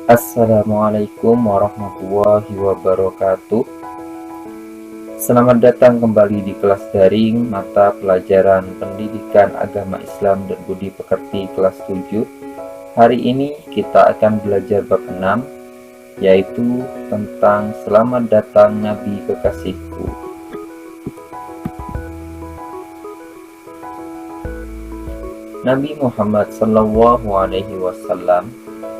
Assalamualaikum warahmatullahi wabarakatuh. Selamat datang kembali di kelas daring mata pelajaran Pendidikan Agama Islam dan Budi Pekerti kelas 7. Hari ini kita akan belajar bab 6, yaitu tentang selamat datang Nabi Kekasihku. Nabi Muhammad SAW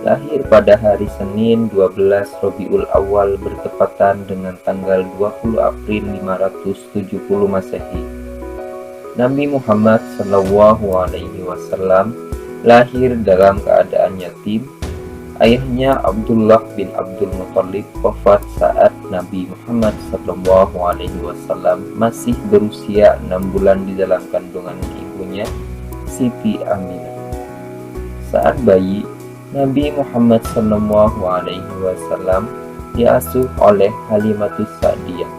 lahir pada hari Senin 12 Rabiul Awal bertepatan dengan tanggal 20 April 570 Masehi. Nabi Muhammad SAW lahir dalam keadaan yatim. Ayahnya Abdullah bin Abdul Muthalib wafat saat Nabi Muhammad SAW masih berusia 6 bulan di dalam kandungan ibunya, Siti Aminah. Saat bayi, Nabi Muhammad SAW diasuh oleh Halimatus Sa'diyah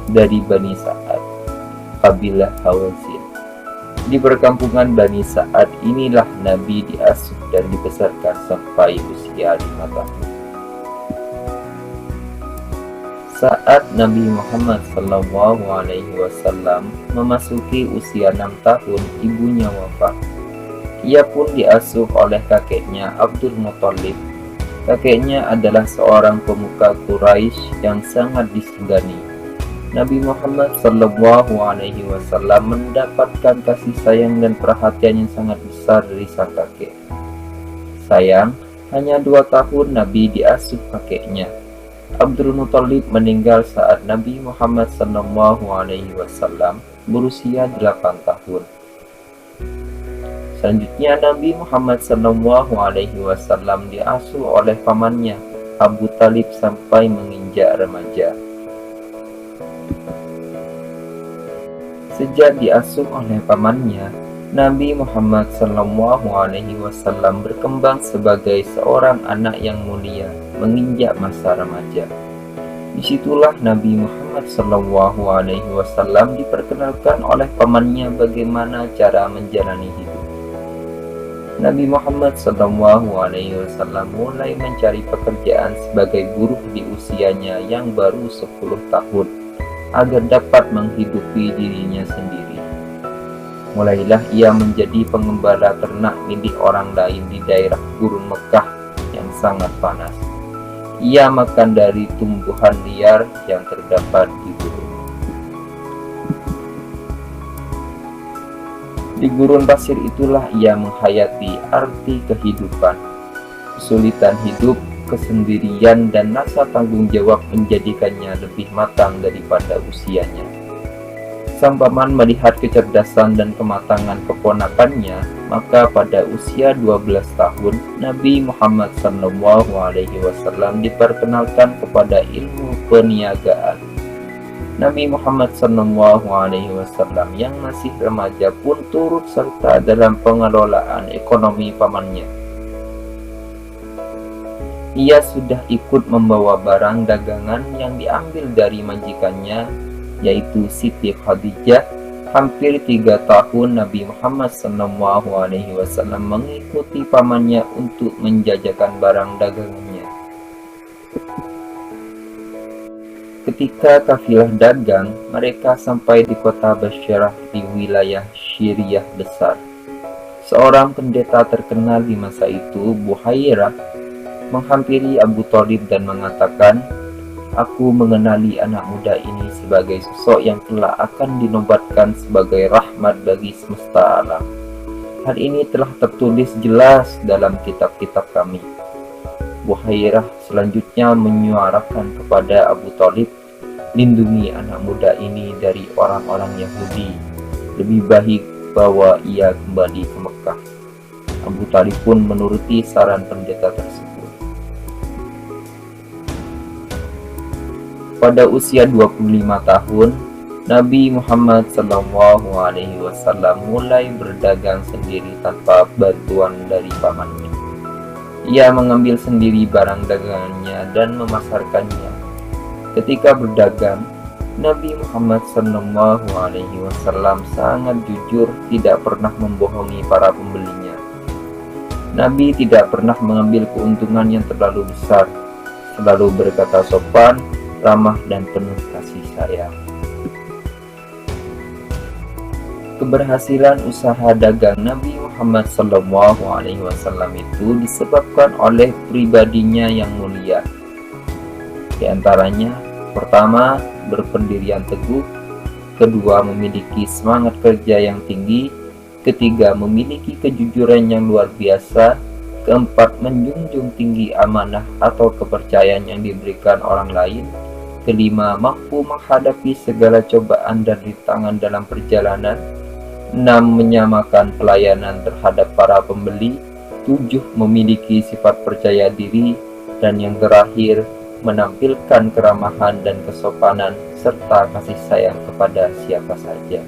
dari Bani Sa'ad, kabilah Hawazin. Di perkampungan Bani Sa'ad inilah Nabi diasuh dan dibesarkan sampai usia 5 tahun. Saat Nabi Muhammad SAW memasuki usia 6 tahun, ibunya wafat. Ia pun diasuh oleh kakeknya Abdul Muthalib. Kakeknya adalah seorang pemuka Quraisy yang sangat disegani. Nabi Muhammad SAW mendapatkan kasih sayang dan perhatian yang sangat besar dari sang kakek. Sayang, hanya 2 tahun Nabi diasuh kakeknya. Abdul Muthalib meninggal saat Nabi Muhammad SAW berusia 8 tahun. Selanjutnya Nabi Muhammad SAW diasuh oleh pamannya Abu Talib sampai menginjak remaja. Sejak diasuh oleh pamannya, Nabi Muhammad SAW berkembang sebagai seorang anak yang mulia, menginjak masa remaja. Disitulah Nabi Muhammad SAW diperkenalkan oleh pamannya bagaimana cara menjalani hidup. Nabi Muhammad SAW mulai mencari pekerjaan sebagai buruh di usianya yang baru 10 tahun agar dapat menghidupi dirinya sendiri. Mulailah ia menjadi pengembala ternak milik orang lain di daerah gurun Mekah yang sangat panas. Ia makan dari tumbuhan liar yang terdapat di gurun. Di gurun pasir itulah ia menghayati arti kehidupan. Kesulitan hidup, kesendirian, dan rasa tanggung jawab menjadikannya lebih matang daripada usianya. Sang paman melihat kecerdasan dan kematangan keponakannya, maka pada usia 12 tahun, Nabi Muhammad SAW diperkenalkan kepada ilmu perniagaan. Nabi Muhammad SAW yang masih remaja pun turut serta dalam pengelolaan ekonomi pamannya. Ia sudah ikut membawa barang dagangan yang diambil dari majikannya, yaitu Siti Khadijah. Hampir 3 tahun Nabi Muhammad SAW mengikuti pamannya untuk menjajakan barang dagangannya. Ketika kafilah dagang, mereka sampai di kota Basyrah di wilayah Syriah besar. Seorang pendeta terkenal di masa itu, Buhairah, menghampiri Abu Thalib dan mengatakan, "Aku mengenali anak muda ini sebagai sosok yang kelak akan dinobatkan sebagai rahmat bagi semesta alam. Hal ini telah tertulis jelas dalam kitab-kitab kami." Buhairah selanjutnya menyuarakan kepada Abu Thalib, "Lindungi anak muda ini dari orang-orang Yahudi. Lebih baik bawa ia kembali ke Mekah." Abu Thalib pun menuruti saran pendeta tersebut. Pada usia 25 tahun, Nabi Muhammad SAW mulai berdagang sendiri tanpa bantuan dari pamannya. Ia mengambil sendiri barang dagangannya dan memasarkannya. Ketika berdagang, Nabi Muhammad SAW sangat jujur, tidak pernah membohongi para pembelinya. Nabi tidak pernah mengambil keuntungan yang terlalu besar, selalu berkata sopan, ramah, dan penuh kasih sayang. Keberhasilan usaha dagang Nabi Muhammad SAW itu disebabkan oleh pribadinya yang mulia. Di antaranya, pertama, berpendirian teguh; kedua, memiliki semangat kerja yang tinggi; ketiga, memiliki kejujuran yang luar biasa; keempat, menjunjung tinggi amanah atau kepercayaan yang diberikan orang lain; kelima, mampu menghadapi segala cobaan dan rintangan dalam perjalanan; enam, menyamakan pelayanan terhadap para pembeli; tujuh, memiliki sifat percaya diri; dan yang terakhir, menampilkan keramahan dan kesopanan serta kasih sayang kepada siapa saja.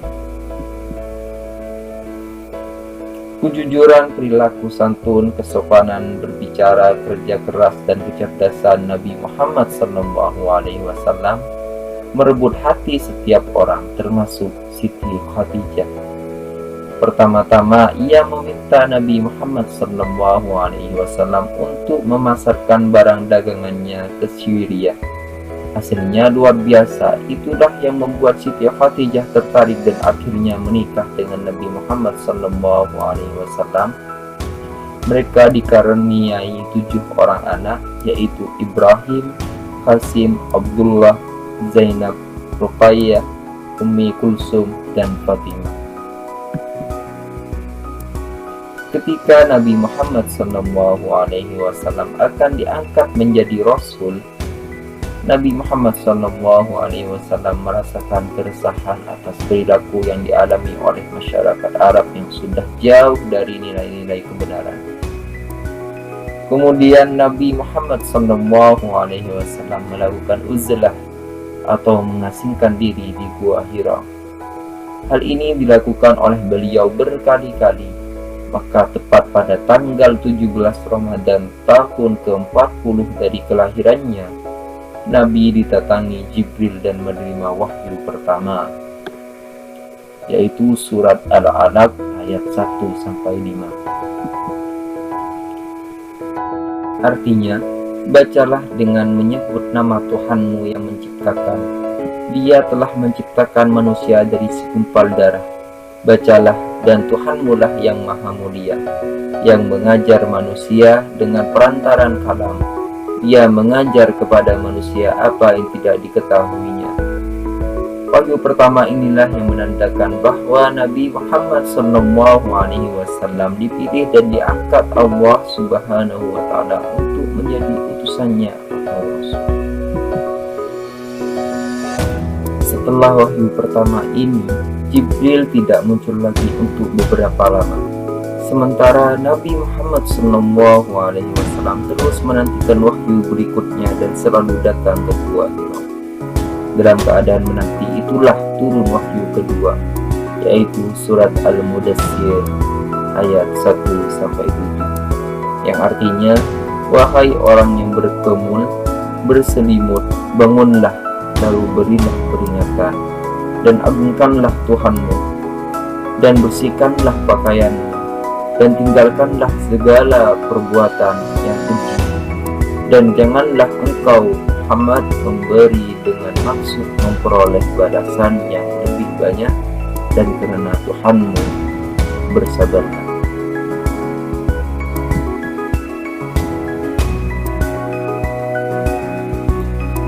Kejujuran, perilaku santun, kesopanan berbicara, kerja keras, dan kecerdasan Nabi Muhammad SAW merebut hati setiap orang, termasuk Siti Khadijah. Pertama-tama, ia meminta Nabi Muhammad SAW untuk memasarkan barang dagangannya ke Syria. Hasilnya luar biasa. Itulah yang membuat Siti Khadijah tertarik dan akhirnya menikah dengan Nabi Muhammad SAW. Mereka dikaruniai 7 orang anak, yaitu Ibrahim, Qasim, Abdullah, Zainab, Ruqayyah, Ummi Kulsum, dan Fatimah. Ketika Nabi Muhammad SAW akan diangkat menjadi Rasul, Nabi Muhammad SAW merasakan keresahan atas perilaku yang dialami oleh masyarakat Arab yang sudah jauh dari nilai-nilai kebenaran. Kemudian Nabi Muhammad SAW melakukan uzlah atau mengasingkan diri di Gua Hira. Hal ini dilakukan oleh beliau berkali-kali. Maka tepat pada tanggal 17 Ramadan tahun ke-40 dari kelahirannya, Nabi didatangi Jibril dan menerima wahyu pertama, yaitu surat Al-Alaq ayat 1-5. Artinya, bacalah dengan menyebut nama Tuhanmu yang menciptakan. Dia telah menciptakan manusia dari segumpal darah. Bacalah, dan Tuhanmu lah yang maha mulia, yang mengajar manusia dengan perantaran kalam. Ia mengajar kepada manusia apa yang tidak diketahuinya. Wahyu pertama inilah yang menandakan bahwa Nabi Muhammad SAW dipilih dan diangkat Allah Subhanahu wa Ta'ala untuk menjadi utusannya atau Rasul. Setelah wahyu pertama ini, Jibril tidak muncul lagi untuk beberapa lama. Sementara Nabi Muhammad SAW terus menantikan wahyu berikutnya dan selalu datang ke Gua Hira. Dalam keadaan menanti itulah turun wahyu kedua, yaitu surat Al-Mudaththir ayat 1-7, yang artinya, wahai orang yang berkemun, berselimut, bangunlah, lalu berilah peringatan, dan agungkanlah Tuhanmu, dan bersihkanlah pakaianmu, dan tinggalkanlah segala perbuatan yang keji, dan janganlah engkau Muhammad memberi dengan maksud memperoleh balasan yang lebih banyak, dan karena Tuhanmu bersabarlah.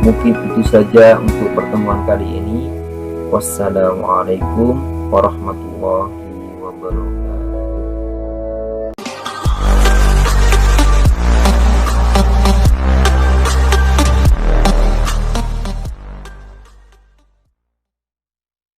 Mungkin itu saja untuk pertemuan kali ini. Wassalamualaikum warahmatullahi wabarakatuh.